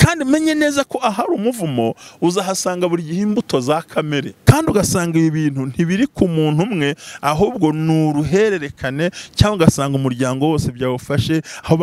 kandi menye neza ko ahari umuvumo uzahasanga buri gihe imbuto za kamere, kandi ugasanga ibi bintu ntibiri ku muntu umwe, ahubwo ni uruhererekane, cyangwa ugasanga umuryango wose byawufashe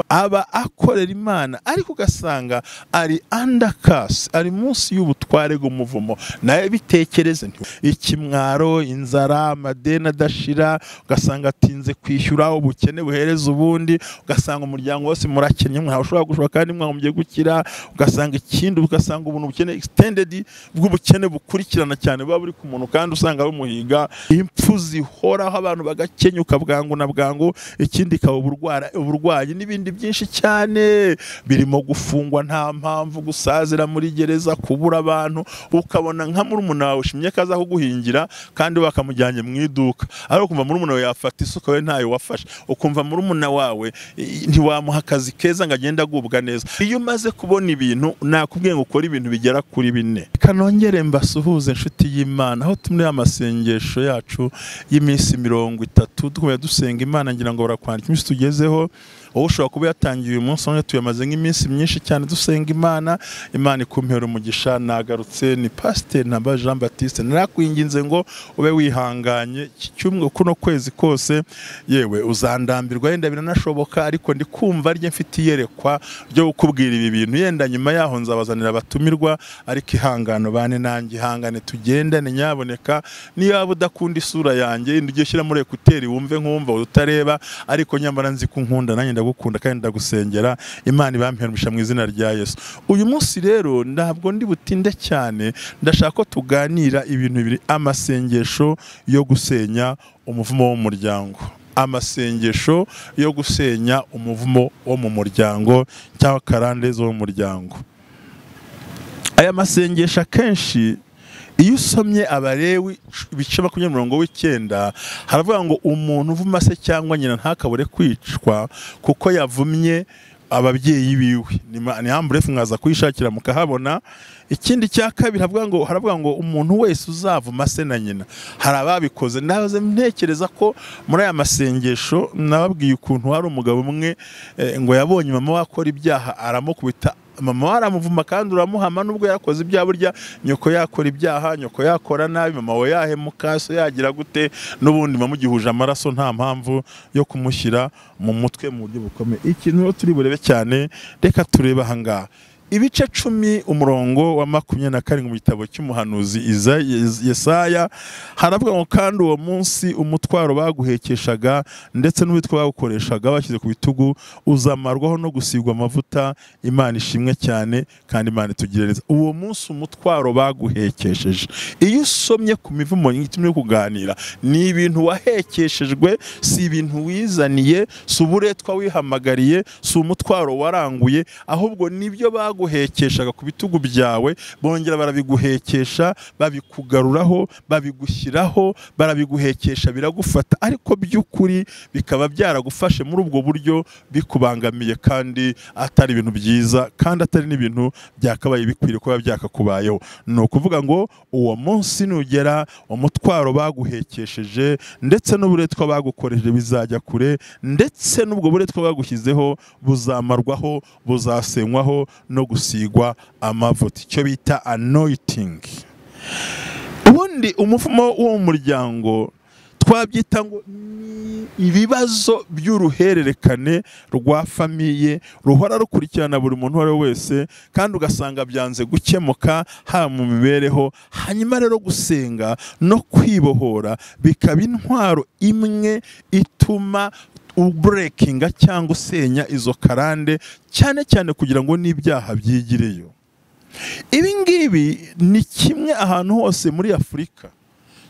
aba akorera Imana, ariko ugasanga ari under curse, ari munsi y'ubutware bw'umuvumo. Nawe bitekereze, ikimwaro, inzara, amadeni adashira, ugasanga atinze kwishyura, ubukene buhereza ubundi, ugasanga umuryango wose murakennye, ntawe ushobora gushora kandi mwagombye gukira, ugasanga ikindi, ugasanga ubuntu bukene extended bw'ubukene bukurikirana cyane buba buri ku muntu, kandi usanga bumuhiga, impfu zihoraho, abantu bagakenyuka bwangu na bwangu, ikindi ikaba uburwayi n'ibindi byinshi cyane, birimo gufungwa nta mpamvu, gusazira muri gereza, kubura abantu, ukabona nka murumuna wawe ushimye kaza kuguhingira kandi bakamujyanye mu iduka, ariko ukumva murumuna wawe yafata isuka we ntayo wafashe, ukumva murumuna wawe ntiwamuha akazi keza ngo agende agubwa neza. Iyo umaze kubona ibintu, nakubwiye ngo ukora ibintu bigera kuri 4. Kanongere mbasuhuze inshuti y'Imana, aho tumwe amasengesho yacu y'iminsi 30 dukomeye dusenga Imana, ngira ngo barakwandika iminsi tugezeho. Wowe ushobora kuba yatangiye uyu munsi, none tuyamaze nk'iminsi myinshi cyane dusenga Imana. Imana ikumpera umugisha. Nagarutse ni Pastor Ntanabazi Jean Baptiste, narakwinginze ngo ube wihanganye cyumwe kuno kwezi kose, yewe uzandambirwa yenda biranashoboka, ariko ndi kumva rye mfite yerekwa ryo gukubwira ibi bintu, yenda nyuma yaho nzabazanira abatumirwa, ariko ihangano bane nanjye, ihangane tugendane nyaboneka. Niyo waba udakunda isura yanjye, ndige shyira muri ekuteri wumve nkumva utareba, ariko nyamara nzi kunkunda nanjye ndagukunda kandi ndagusengera. Imana ibamperumisha mu izina rya Yesu. Uyu munsi rero ntabwo ndi butinde cyane, ndashaka ko tuganira ibintu bibiri: amasengesho yo gusenya umuvumo w'umuryango, amasengesho yo gusenya umuvumo wo mu muryango cyangwa karande zo mu muryango. Aya masengesho akenshi iyo usomye Abalewi ibice 29 haravuga ngo umuntu uvuma se cyangwa nyina ntakabure kwicwa kuko yavumye ababyeyi biwe. Ni hambref mwaza kwishakira mukahabona. Ikindi cya kabiri haravuga ngo umuntu wese uzavuma se na nyina. Hari ababikoze, ndabaze ntekereza ko muri aya masengesho nababwiye ukuntu hari umugabo umwe ngo yabonye mama wakora ibyaha aramukubita, mama waramuvuma kandi uramuhama nubwo yakoze ibyaha. Burya nyoko yakora ibyaha, nyoko yakora nabi, mama we yahemuka, so yagira gute, n'ubundi mamugihuje amaraso, nta mpamvu yo kumushyira mu mutwe mu buryo bukomeye. Ikintu rero turi burebe cyane, reka tureba ahangaha ibice 10 umurongo wa 27 mu gitabo cy'umuhanuzi Yesaya. Haravuga ngo kandi uwo munsi umutwaro baguhekeshaga ndetse n'ubitwa bagukoreshaga bashyize ku bitugu uzamarwaho no gusigwa amavuta. Imana ishimwe cyane kandi Imana itugirereza. Uwo munsi umutwaro baguhekesheje, iyo usomye ku mivumo ngitumye kuganira, ni ibintu wahekeshejwe, si ibintu wizaniye, si uburetwa wihamagariye, si umutwaro waranguye, ahubwo nibyo guhekeshaga ku bitugu byawe, bongera barabiguhekesha, babikugaruraho, babigushyiraho, barabiguhekesha, biragufata, ariko by'ukuri bikaba byaragufashe muri ubwo buryo bikubangamiye, kandi atari ibintu byiza, kandi atari n'ibintu byakabaye bikwiriye kuba byakakubayeho. Ni ukuvuga ngo uwo munsi nugera, umutwaro baguhekesheje ndetse n'uburetwa bagukoresheje bizajya kure, ndetse n'ubwo buretwa bagushyizeho buzamarwaho, buzasenywaho no gusigwa amavuta, icyo bita anointing. Ubundi umuvumo wo mu muryango twabyita ngo ibibazo by'uruhererekane rwa famiye ruhora rukurikirana buri muntu wari wese, kandi ugasanga byanze gukemuka ha mu mibereho. Hanyuma rero gusenga no kwibohora bikaba intwaro imwe ituma ubreakinga cyangwa usenya izo karande, cyane cyane kugira ngo n'ibyaha byigireyo. Ibi ngibi ni kimwe ahantu hose muri Afurika,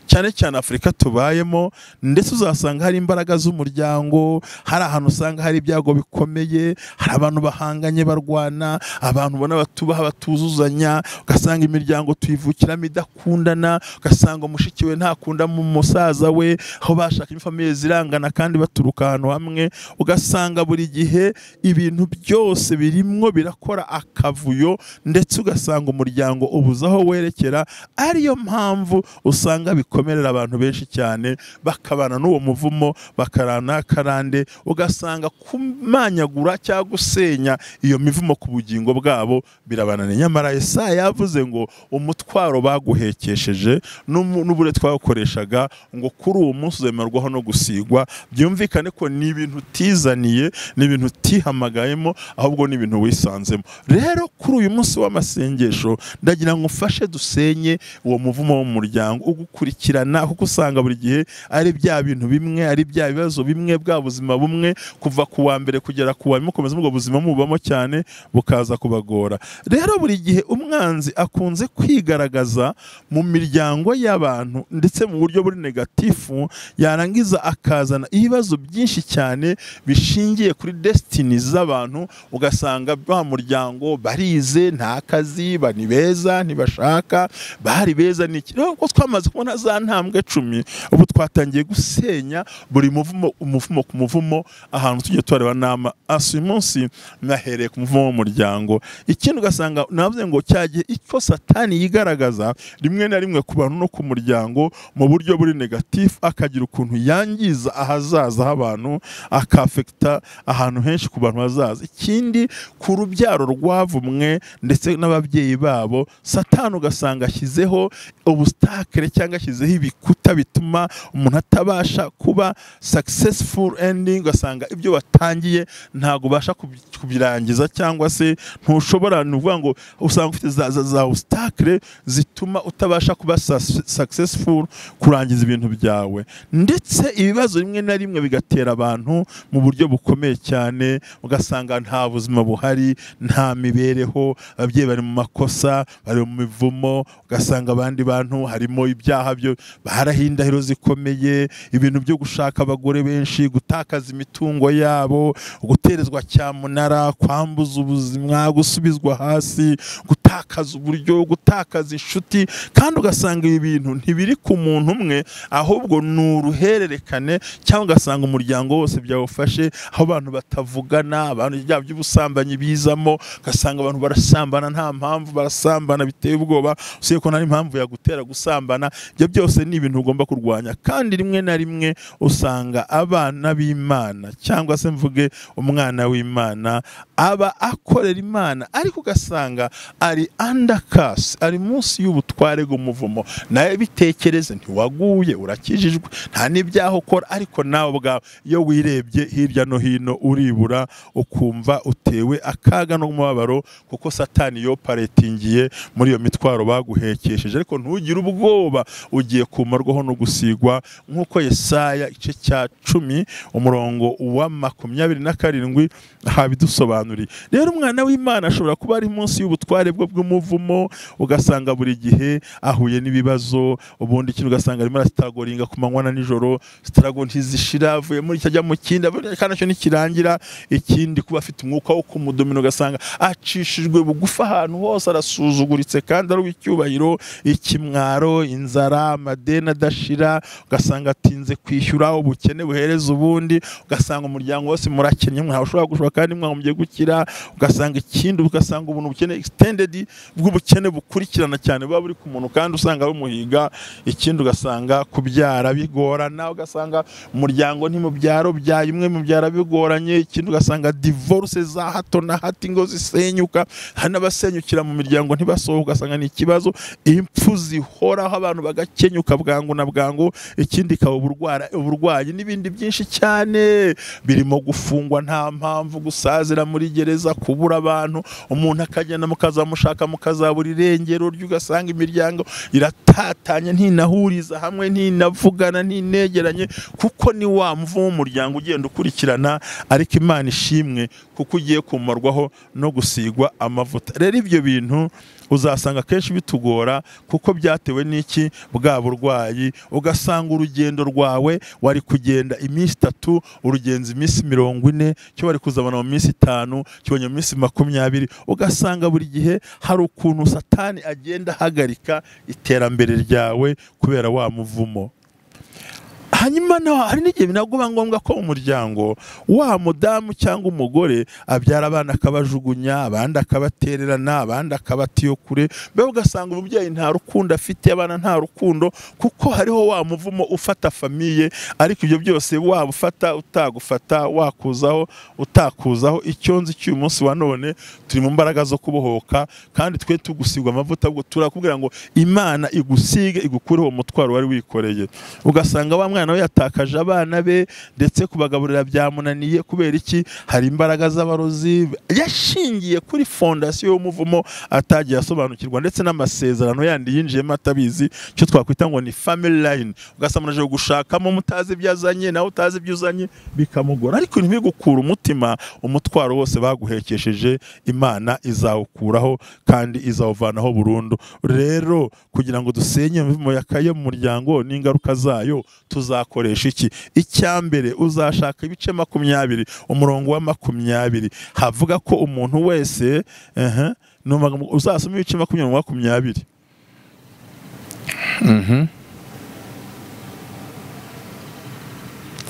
cyane cyane Afurika tubayemo, ndetse uzasanga hari imbaraga z'umuryango, hari ahantu usanga hari ibyago bikomeye, hari abantu bahanganye barwana, abantu ubona batubaha batuzuzanya, ugasanga imiryango tuyivukiramo idakundana, ugasanga umushiki we ntakunda mu musaza we, aho bashaka ifamiye zirangana kandi baturuka ahantu hamwe, ugasanga buri gihe ibintu byose birimwo birakora akavuyo, ndetse ugasanga umuryango ubuzaho werekera. Ariyo mpamvu usanga bikora gikomerera abantu benshi cyane, bakabana n'uwo muvumo, bakarana Karande, ugasanga kumanyagura cyangwa gusenya iyo mivumo ku bugingo bwabo birabananiye. Nyamara Yesaya yavuze ngo umutwaro baguhekesheje n'ubure twakoreshaga ngo kuri uwo munsi uzemerwaho no gusigwa. Byumvikane ko ni ibintu utizaniye, ni ibintu utihamagayemo, ahubwo ni ibintu wisanzemo. Rero kuri uyu munsi w'amasengesho ndagira ngo ufashe dusenye uwo muvumo wo mu muryango ugukurikirana, kuko usanga buri gihe ari bya bintu bimwe, ari bya bibazo bimwe, bwa buzima bumwe, kuva ku wa mbere kugera ku wa mukomeza ubwo buzima mubamo cyane bukaza kubagora. Rero buri gihe umwanzi akunze kwigaragaza mu miryango y'abantu ndetse mu buryo buri negatifu, yarangiza akazana ibibazo byinshi cyane bishingiye kuri destiny z'abantu. Ugasanga ba muryango barize, nta kazi, bani beza, ntibashaka, bari beza n'iki. Rero ko twamaze kubona za ntambwe 10, ubu twatangiye gusenya buri muvumo, umuvumo ku muvumo, ahantu tujye tureba nama. Uyu munsi nahereye ku muvumo w'umuryango. Ikindi ugasanga navuze ngo cyagiye icyo Satani yigaragaza rimwe na rimwe ku bantu no ku muryango mu buryo buri negatif, akagira ukuntu yangiza ahazaza h'abantu, akafekta ahantu henshi ku bantu bazaza. Ikindi ku rubyaro rwavumwe ndetse n'ababyeyi babo, Satani ugasanga ashyizeho obstacle cyangwa ashyizeho ibikuta bituma umuntu atabasha kuba successful ending. Ugasanga ibyo watangiye ntago ubasha kubirangiza, cyangwa se ntushobora nuvuga ngo usanga ufite za obstacle zituma utabasha kuba successful kurangiza ibintu byawe. Ndetse ibibazo rimwe na rimwe bigatera abantu mu buryo bukomeye cyane, ugasanga nta buzima buhari, nta mibereho, ababyeyi bari mu makosa, bari mu mivumo. Ugasanga abandi bantu harimo ibyaha byo barahindahiro zikomeye, ibintu byo gushaka abagore benshi, gutakaza imitungo yabo, guterezwa cyamunara, kwambuza ubuzima, gusubizwa hasi, gutakaza uburyo, gutakaza inshuti. Kandi ugasanga ibi bintu ntibiri ku muntu umwe, ahubwo ni uruhererekane, cyangwa ugasanga umuryango wose byawufashe, aho abantu batavugana, abantu ibyaha by'ubusambanyi bizamo. Ugasanga abantu barasambana nta mpamvu, barasambana biteye ubwoba, usiye ko nta impamvu yagutera gusambana. Ibyo byose ni ibintu ugomba kurwanya. Kandi rimwe na rimwe usanga abana b'Imana, cyangwa se mvuge umwana w'Imana, aba akorera Imana, ariko ugasanga ari under curse, ari munsi y'ubutware bw'umuvumo. Nawe bitekereze, ntiwaguye, urakijijwe, nta n'ibyaho ukora, ariko nawe ubwawe iyo wirebye hirya no hino uribura, ukumva utewe akaga no mubabaro, kuko Satani yoparetingiye muri iyo mitwaro baguhekesheje. Ariko ntugire ubwoba, ugiye kumarwaho no gusigwa, nk'uko Yesaya igice cya 10 umurongo wa 27 habidusobanuriye. Rero umwana w'Imana ashobora kuba ari munsi y'ubutware bw'umuvumo, ugasanga buri gihe ahuye n'ibibazo. Ubundi ikintu ugasanga arimo arasitagoringa ku manywa na nijoro, sitarago ntizishira, avuye muri cyajya mu kindi, kandi cyo nikirangira. Ikindi kuba afite umwuka wo kumudomino, ugasanga acishijwe bugufa ahantu hose, arasuzuguritse kandi ari icyubahiro, ikimwaro, inzara, amadeni adashira. Ugasanga atinze kwishyura, ubukene buhereza ubundi. Ugasanga umuryango wose murakennye, mwaho ushobora gushobora kandi mwagombye gukira. Ugasanga ikindi, ugasanga ubuntu bukene extended bw'ubukene bukurikirana cyane buba buri ku muntu, kandi usanga bumuhiga. Ikindi ugasanga kubyara bigorana, ugasanga umuryango ntimubyaro byaye umwe mubyara bigoranye. Ikindi ugasanga divorce za hato na hato, ingo zisenyuka, hari n'abasenyukira mu miryango ntibasohoka. Ugasanga ni ikibazo, impfu zihoraho, abantu bagakenyuka bwangu na bwangu. Ikindi ikaba uburwayi n'ibindi byinshi cyane, birimo gufungwa nta mpamvu, gusazira muri gereza, kubura abantu, umuntu akagenda mukazamushaka mukazabura irengero ryo. Ugasanga imiryango iratatanye, ntinahuriza hamwe, ntinavugana, ntinegeranye, kuko ni wa muvumo w'umuryango ugenda ukurikirana. Ariko Imana ishimwe, kuko ugiye kumarwaho no gusigwa amavuta. Rero ibyo bintu uzasanga kenshi bitugora, kuko byatewe n'iki? Bwa burwayi. Ugasanga urugendo rwawe wari kugenda iminsi 3, urugenza iminsi 40, cyo bari kuzabana mu minsi 5, kibonye mu minsi 20. Ugasanga buri gihe hari ukuntu Satani agenda hagarika iterambere ryawe kubera wa muvumo. hanyuma hari n'igihe binagoba ngombwa ko umuryango wa mudamu cyangwa umugore abyara abana akabajugunya, abandi akabatererana, abandi akabatiyo kure, mbega ugasanga umubyeyi nta rukundo afite, abana nta rukundo, kuko hariho wa muvumo ufata famiye. Ariko ibyo byose waba ufata utagufata, wakuzaho utakuzaho, icyo nzi cy'uyu munsi wa none turi mu mbaraga zo kubohoka, kandi twe tugusigwa amavuta, ubwo turakubwira ngo Imana igusige igukureho umutwaro wari wikoreye. Ugasanga wa mwana we yatakaje abana be, ndetse kubagaburira byamunaniye. Kubera iki? Hari imbaraga z'abarozi yashingiye kuri fondasiyo y'umuvumo atagiye asobanukirwa, ndetse n'amasezerano yandi yinjiyemo atabizi, cyo twakwita ngo ni family line. Ugasanga unaje gushakamo mutazi ibyo azanye, nawe utazi ibyo uzanye, bikamugora. Ariko ntibigukura umutima, umutwaro wose baguhekesheje Imana izawukuraho kandi izawuvanaho burundu. Rero kugira ngo dusenye imivumo yakaye mu muryango n'ingaruka zayo, tuzakoresha iki? Icyambere, uzashaka ibice 20 umurongo wa 20 havuga ko umuntu wese uzasoma ibice 20.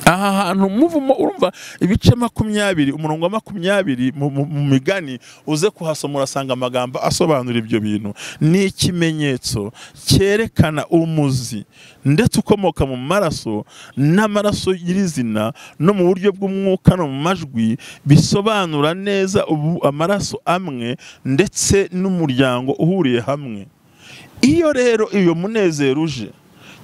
Aha hantu umuvumo, urumva ibice 20 umurongo wa 20 mu migani, uze kuhasoma urasanga amagambo asobanura ibyo bintu. Ni ikimenyetso cyerekana umuzi ndetse ukomoka mu maraso, n'amaraso y'izina no mu buryo bw'umwuka no mu majwi, bisobanura neza amaraso amwe ndetse n'umuryango uhuriye hamwe. Iyo rero iyo munezero uje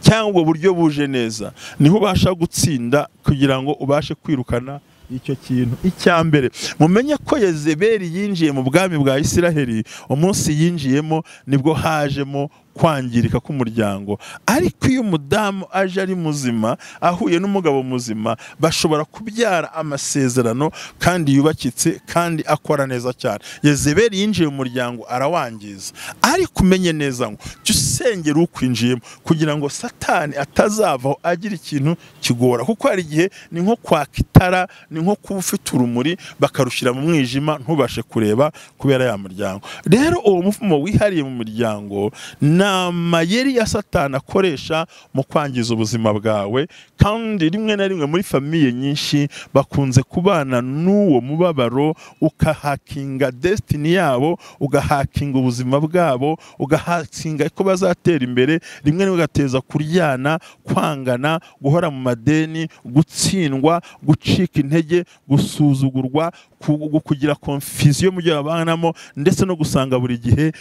cyangwa ubwo buryo buje neza, niho ubasha gutsinda kugira ngo ubashe kwirukana icyo kintu. Icyambere, mumenye ko Yezebeli yinjiye mu bwami bwa Isiraheli, umunsi yinjiyemo nibwo hajemo kwangirika k'umuryango. Ariko iyo umudamu aje ari muzima, ahuye n'umugabo muzima, bashobora kubyara amasezerano kandi yubakitse kandi akora neza cyane. Yezebeli yinjiye mu muryango arawangiza, ariko umenye neza ngo jya usengera ukwinjiyemo kugira ngo Satani atazavaho agira ikintu kigora. Kuko hari igihe ni nko kwaka itara, ni nko kuba ufite urumuri bakarushyira mu mwijima ntubashe kureba kubera ya muryango. Rero uwo muvumo wihariye mu muryango amayeri ya Satani akoresha mu kwangiza ubuzima bwawe, kandi rimwe na rimwe muri famiye nyinshi bakunze kubana n'uwo mubabaro, ukahakinga destiny yabo, ugahakinga ubuzima bwabo, ugahakinga ko bazatera imbere. Rimwe rimwe gateza kuryana, kwangana, guhora mu madeni, gutsindwa, gucika intege, gusuzugurwa, kugira confusion mu gihe babanamo, ndetse no gusanga buri gihe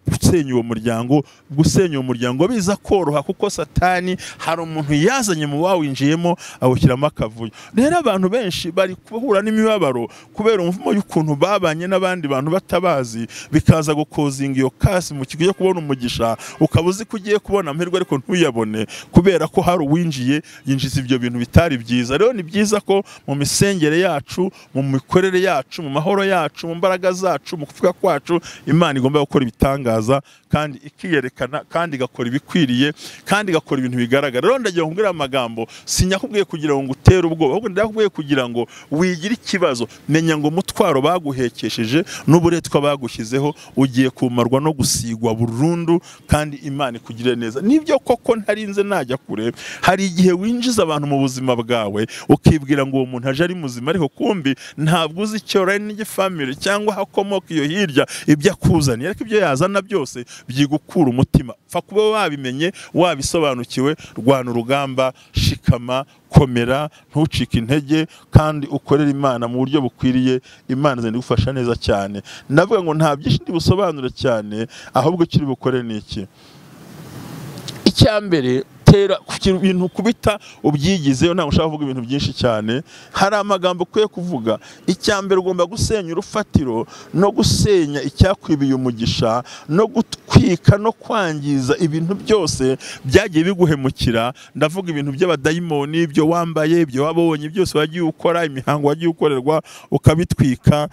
gusenya uwo muryango. Gusenya umuryango biza koroha, kuko Satani hari umuntu yazanye mu bawinjiyemo awushyiramo akavuyo. Rero abantu benshi bari kuhura n'imibabaro kubera umuvumo y'ukuntu babanye n'abandi bantu batabazi, bikaza gukozinga iyo kasi mu kigo cyo kubona umugisha, ukaba uzi ko ugiye kubona amahirwe ariko ntuyabone, kubera ko hari uwinjiye yinjiza ibyo bintu bitari byiza. Rero ni byiza ko mu misengere yacu, mu mikorere yacu, mu mahoro yacu, mu mbaraga zacu, mu kuvuga kwacu, Imana igomba gukora ibitangaza kandi ikiyerekana, kandi igakora ibikwiriye, kandi igakora ibintu bigaragara. Rero ndagira ngo amagambo sinyakubwiye kugira ngo ngutere ubwoba, ahubwo ndakubwiye kugira ngo wigire ikibazo. Menya ngo umutwaro baguhekesheje n'uburetwa bagushyizeho ugiye kumarwa no gusigwa burundu, kandi Imana ikugire neza. Nibyo koko ntarinze najya kure, hari igihe winjiza abantu mu buzima bwawe ukibwira ngo uwo muntu aje ari muzima, ariko kumbi ntabwo uzi icyo rene family cyangwa hakomoka iyo hirya ibyo akuzaniye. Ariko ibyo yazana byose byigukura umutima. Fa kuba wabimenye, wabisobanukiwe, rwana urugamba, shikama, komera, ntucike intege, kandi ukorera Imana mu buryo bukwiriye. Imana zindi gufasha neza cyane. Ndavuga ngo nta byinshi ndibusobanure cyane, ahubwo kiri bukore niki. Icyambere, tera ibintu kubita ubyigizeyo, ntabwo ushaka kuvuga ibintu byinshi cyane. Hari amagambo ukwiye kuvuga. Icyambere, ugomba gusenya urufatiro no gusenya icyakwibiye umugisha, no gutwika no kwangiza ibintu byose byagiye biguhemukira. Ndavuga ibintu by'abadayimoni, ibyo wambaye, ibyo wabonye byose wagiye ukora, imihango wagiye ukorerwa, ukabitwika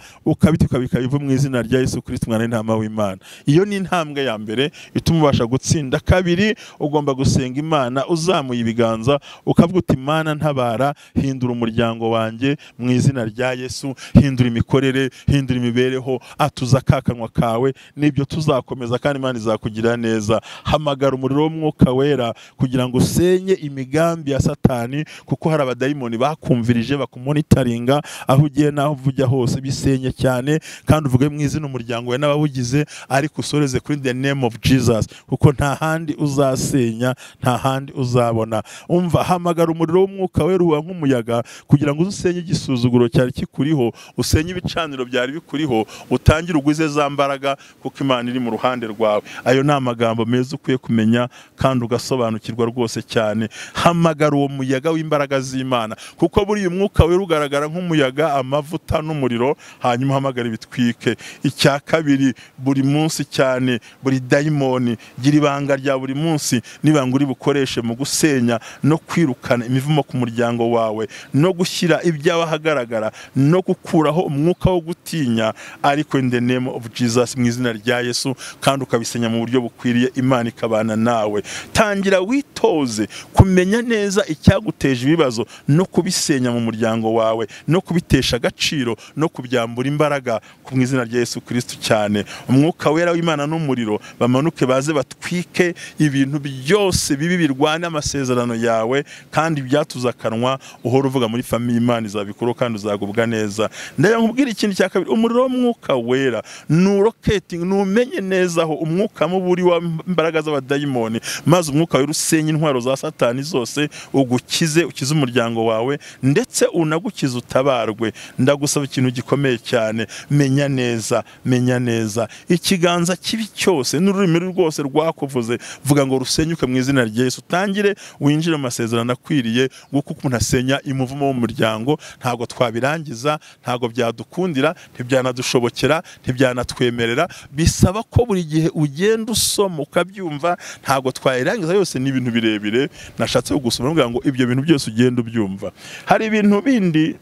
bikabiva mu izina rya Yesu Kristo, Umwana w'Intama w'Imana. Iyo ni intambwe ya mbere ituma ubasha gutsinda. Kabiri, ugomba gusenga Imana Imana uzamuye ibiganza ukavuga uti Imana ntabara, hindura umuryango wanjye mu izina rya Yesu, hindura imikorere, hindura imibereho, atuza akakanwa kawe, nibyo tuzakomeza kandi Imana izakugirira neza. Hamagara umuriro w'Umwuka Wera kugira ngo usenye imigambi ya Satani, kuko hari abadayimoni bakumvirije bakumonitaringa aho ugiye naho ujya hose. Bisenye cyane kandi uvuge mu izina umuryango we n'abawugize, ariko usoreze kuri the name of Jesus, kuko nta handi uzasenya, nta handi uzabona. Umva, hamagara umuriro w'Umwuka Wera uba nk'umuyaga kugira ngo usenye igisuzuguro cyari kikuriho, usenye ibicaniro byari bikuriho, utangire ugwize za mbaraga, kuko Imana iri mu ruhande rwawe. Ayo ni amagambo meza ukwiye kumenya kandi ugasobanukirwa rwose cyane. Hamagara uwo muyaga w'imbaraga z'Imana, kuko buri Umwuka Wera ugaragara nk'umuyaga, amavuta n'umuriro, hanyuma hamagara ibitwike. Icya kabiri, buri munsi cyane, buri dayimoni gira ibanga rya buri munsi, n'ibanga uri bukoreshe mu gusenya no kwirukana imivumo ku muryango wawe, no gushyira ibyawe ahagaragara, no gukuraho umwuka wo gutinya, ariko in the name of Jesus, mu izina rya Yesu, kandi ukabisenya mu buryo bukwiriye, Imana ikabana nawe. Tangira witoze kumenya neza icyaguteje ibibazo no kubisenya mu muryango wawe, no kubitesha agaciro, no kubyambura imbaraga, ku izina rya Yesu Kristo cyane. Umwuka Wera w'Imana n'umuriro bamanuke baze batwike ibintu byose bibi birwana amasezerano yawe, kandi byatuza akanwa uhora uvuga muri famiye, Imana izabikora kandi uzagubwa neza. Ndaya nkubwira ikindi cya kabiri, umuriro w'Umwuka Wera nuroketing, numenye neza aho umwuka muburi wa imbaraga z'abadayimoni, maze umwuka Wera usenye intwaro za Satani zose, ugukize, ukize umuryango wawe, ndetse unagukize utabarwe. Ndagusaba ikintu gikomeye cyane, menya neza, menya neza ikiganza kibi cyose n'ururimi rwose rwakuvuze, vuga ngo rusenyuke mu izina rya Yesu. Tangire winjire mu masezerano akwiriye, kuko umuntu asenya umuvumo w'umuryango. Ntabwo twabirangiza, ntabwo byadukundira, ntibyanadushobokera, ntibyanatwemerera. Bisaba ko buri gihe ugenda usoma ukabyumva, ntabwo twayirangiza yose. Ni ibintu birebire nashatse kugusoma kugira ngo ibyo bintu byose ugenda ubyumva. Hari ibintu bindi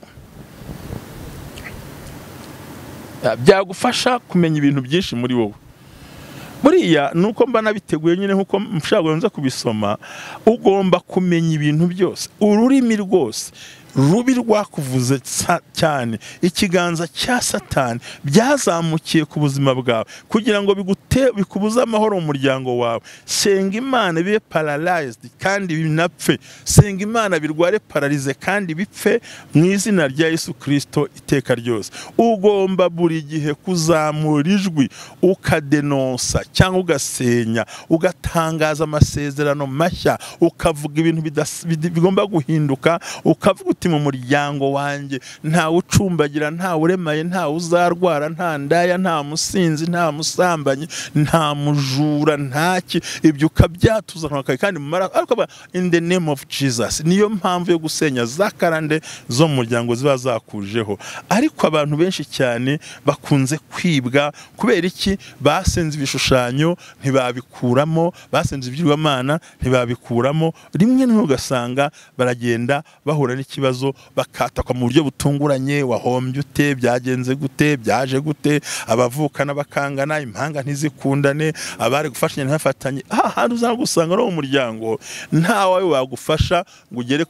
byagufasha kumenya ibintu byinshi muri wowe. Buriya nuko mba nabiteguye nyine, nkuko mshaka nza kubisoma, ugomba kumenya ibintu byose. Ururimi rwose rubi rwakuvuze cyane, ikiganza cya Satani byazamukiye ku buzima bwawe kugira ngo bikubuze amahoro mu muryango wawe. Senga Imana bibe paralyzed kandi binapfe. Senga Imana birware paralize kandi bipfe mu izina rya Yesu Kristo iteka ryose. Ugomba buri gihe kuzamura ijwi, ukadenonsa cyangwa ugasenya, ugatangaza amasezerano mashya, ukavuga ibintu bigomba guhinduka, ukavuga mu muryango wanjye nta ucumbagira, nta uremaye, nta uzarwara, nta ndaya, nta musinzi, nta musambanyi, nta mujura, ntaki. Ibyo ukabyatuzana kandi ariko in the name of Jesus. Niyo mpamvu yo gusenya za karande zo mu muryango ziba zakujeho. Ariko abantu benshi cyane bakunze kwibwa kubera iki? Basenze ibishushanyo ntibabikuramo, basenze ibyirwamana ntibabikuramo. Rimwe n'ugasanga baragenda bahura n'ikibazo, bakatakwa mu buryo butunguranye. Wahombye ute? Byagenze gute? Byaje gute? Abavukana bakangana, impanga ntizikundane, abari gufashanya ntibafatanye. Handi uzagusanga no mu muryango nta wawe wagufasha ngo ugere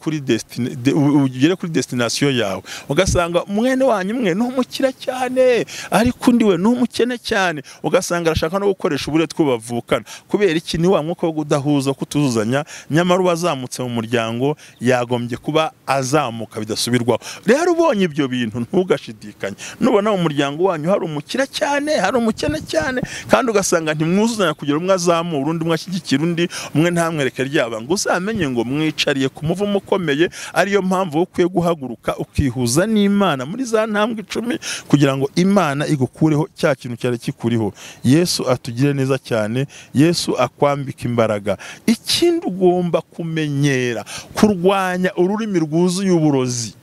kuri destination yawe. Ugasanga mwene wanyu mwe n'umukira cyane, ariko undi we n'umukene cyane. Ugasanga arashaka no gukoresha uburetwa bavukana. Kubera iki? Ni wa mwuka wo kudahuza, kutuzuzanya. Nyamara ubazamutse mu muryango yagombye kuba azamuka bidasubirwaho. Rero ubonye ibyo bintu ntugashidikanye. Nubona mu muryango wanyu hari umukira cyane, hari umukene cyane, kandi ugasanga ntimwuzuzanya kugira umwe azamura undi, umwe ashyigikira undi, umwe ntamwereke ryaba, ngo uzamenye ngo mwicariye ku muvumo ukomeye. Ariyo mpamvu ukwiye guhaguruka ukihuza n'Imana muri za ntambwe 10 kugira ngo Imana igukureho cya kintu cyari kikuriho. Yesu atugire neza cyane, Yesu akwambika imbaraga. Ikindi ugomba kumenyera kurwanya ururimi rwuzuye uburozi.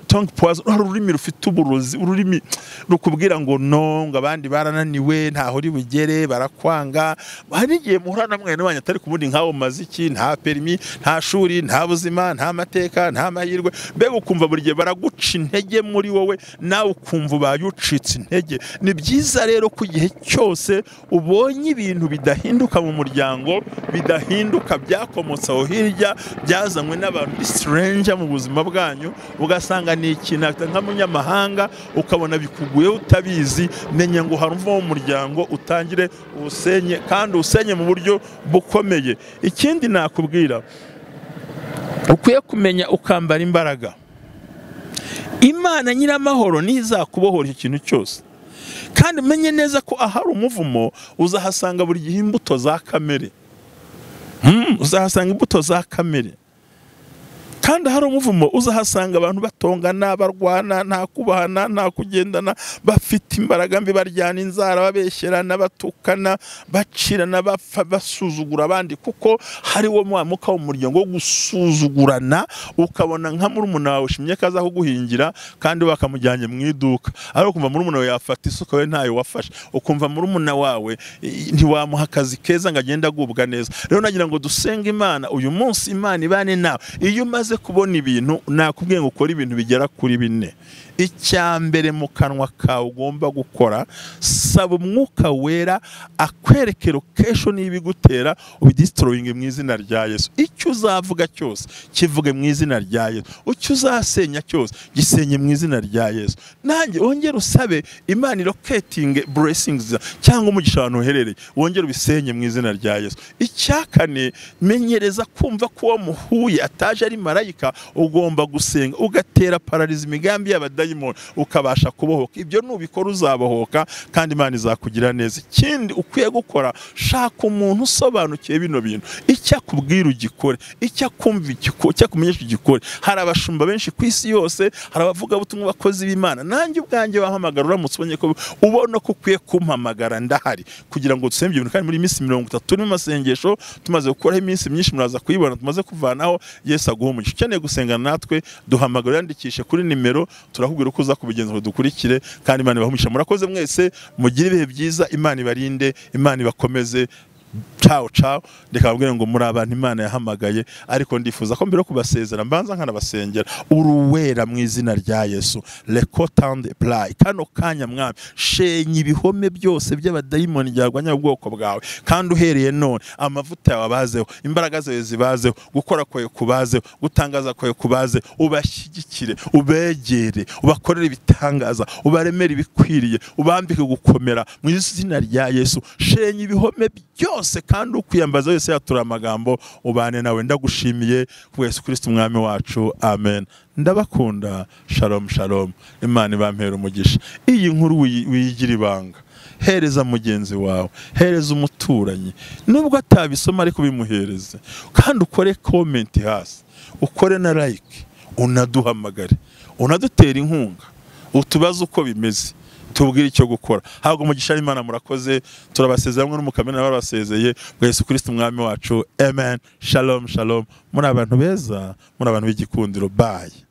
tongue poison, ururimi rufite uburozi, ururimi rukubwira ngo no, ngo abandi barananiwe ntaho uri bugere, barakwanga. Hari igihe muhura na mwene wanyu atari kubundi nkawo maziki, nta perimi, nta shuri, nta buzima, nta mateka, nta mahirwe, mbega ukumva buri gihe baraguca intege muri wowe, nawe ukumva ubayucitse intege. Ni byiza rero ku gihe cyose ubonye ibintu bidahinduka mu muryango, bidahinduka byakomotse aho hirya, byazanywe n'abantu stranger mu buzima bwanyu, ugasanga ni ikintu nk'umunyamahanga, ukabona bikuguye utabizi, menya ngo harumva mu muryango, utangire usenye, kandi usenye mu buryo bukomeye. Ikindi nakubwira, ukwiye kumenya ukambara imbaraga. Imana nyiramahoro nizakubohora ikintu cyose, kandi menye neza ko ahari umuvumo uzahasanga buri gihe imbuto za kamere. Uzahasanga imbuto za kamere. Kandi hari umuvumo uzahasanga abantu batongana, barwana, nta kubahana, nta kugendana, bafite imbaraga mbi, baryana inzara, babeshyerana, batukana, bacirana, basuzugura abandi, kuko hari wo mwamuka w'umuryango wo gusuzugurana, ukabona nka murumuna wawe ushimye kaza kuguhingira kandi bakamujyanye mu iduka, ariko kumva murumuna wawe yafata isuka we ntayo wafashe, ukumva murumuna wawe ntiwamuha akazi keza ngo agende agubwa neza. Rero nagira ngo dusenge Imana uyu munsi, Imana ibane nawe. Iyo umaze kubona ibintu, nakubwiye ngo ukora ibintu bigera kuri 4. Icyambere mu kanwa kawe ugomba gukora, saba umwuka wera akwereke location y'ibigutera, ubidestroying mu izina rya Yesu. Icyo uzavuga cyose kivuge mu izina rya Yesu, icyo uzasenya cyose gisenye mu izina rya Yesu. Nanjye wongere usabe Imana locating blessings cyangwa umugisha ahantu uherereye, wongere ubisenye mu izina rya Yesu. Icyakane, menyereza kumva ko uwo muhuye ataje ari marayika, ugomba gusenga ugatera paralize imigambi y'abadayimoni, ukabasha kubohoka. Ibyo nubikora uzabohoka, kandi Imana izakugira neza. Ikindi ukwiye gukora, shaka umuntu usobanukiye bino bintu, icyo akubwira ugikore, icyo akumva kumenyesha ugikore. Hari abashumba benshi ku isi yose, hari abavuga butumwa bakozi b'Imana. Nanjye ubwanjye wahamagara, uramutse ubonye ko ubona ko ukwiye kumpamagara, ndahari kugira ngo dusenge ibintu. Kandi muri minsi 30 mu masengesho tumaze gukoraho iminsi myinshi, muraza kuyibona, tumaze kuvanaho. Yesu aguhe umugisha. Ukeneye gusengana natwe, duhamagara, yandikishe kuri nimero, turakubwira uko uza kubigenza ngo dukurikire, kandi Imana ibahe. Murakoze mwese, mugire ibihe byiza, Imana ibarinde, Imana ibakomeze. Ciao ciao. Reka babwire ngo muri abantu Imana yahamagaye, ariko ndifuza ko mbere yo kubasezera mbanza nkanabasengera. Uruwera mu izina rya Yesu, lekotande play kano kanya mwami, shenya ibihome byose by'abadayimoni byarwanya ubwoko bwawe, kandi uhereye none amavuta yawe abazeho, imbaraga zawe zibazeho, gukora kwawe kubazeho, gutangaza kwawe kubaze, ubashyigikire, ubegere, ubakorere ibitangaza, ubaremere ibikwiriye, ubambike gukomera mu izina rya Yesu. Shenya ibihome byose, kandi ukwiyambaza wese yatura amagambo, ubane nawe. Ndagushimiye ku Yesu Kristo umwami wacu, amen. Ndabakunda. Shalom shalom. Imana ibampera umugisha. Iyi nkuru wiyigira ibanga, hereza mugenzi wawe, hereza umuturanyi, nubwo atabisoma ariko bimuhereze, kandi ukore comment hasi, ukore na like, unaduhamagare, unadutera inkunga, utubaze uko bimeze, tubwire icyo gukora. Hago umugisha Imana. Murakoze. Turabasezera hamwe n'umukamena barabasezeye ngo Yesu Kristo umwami wacu, amen. Shalom shalom. Muri abantu beza, muri abantu b'igikundiro. Bye.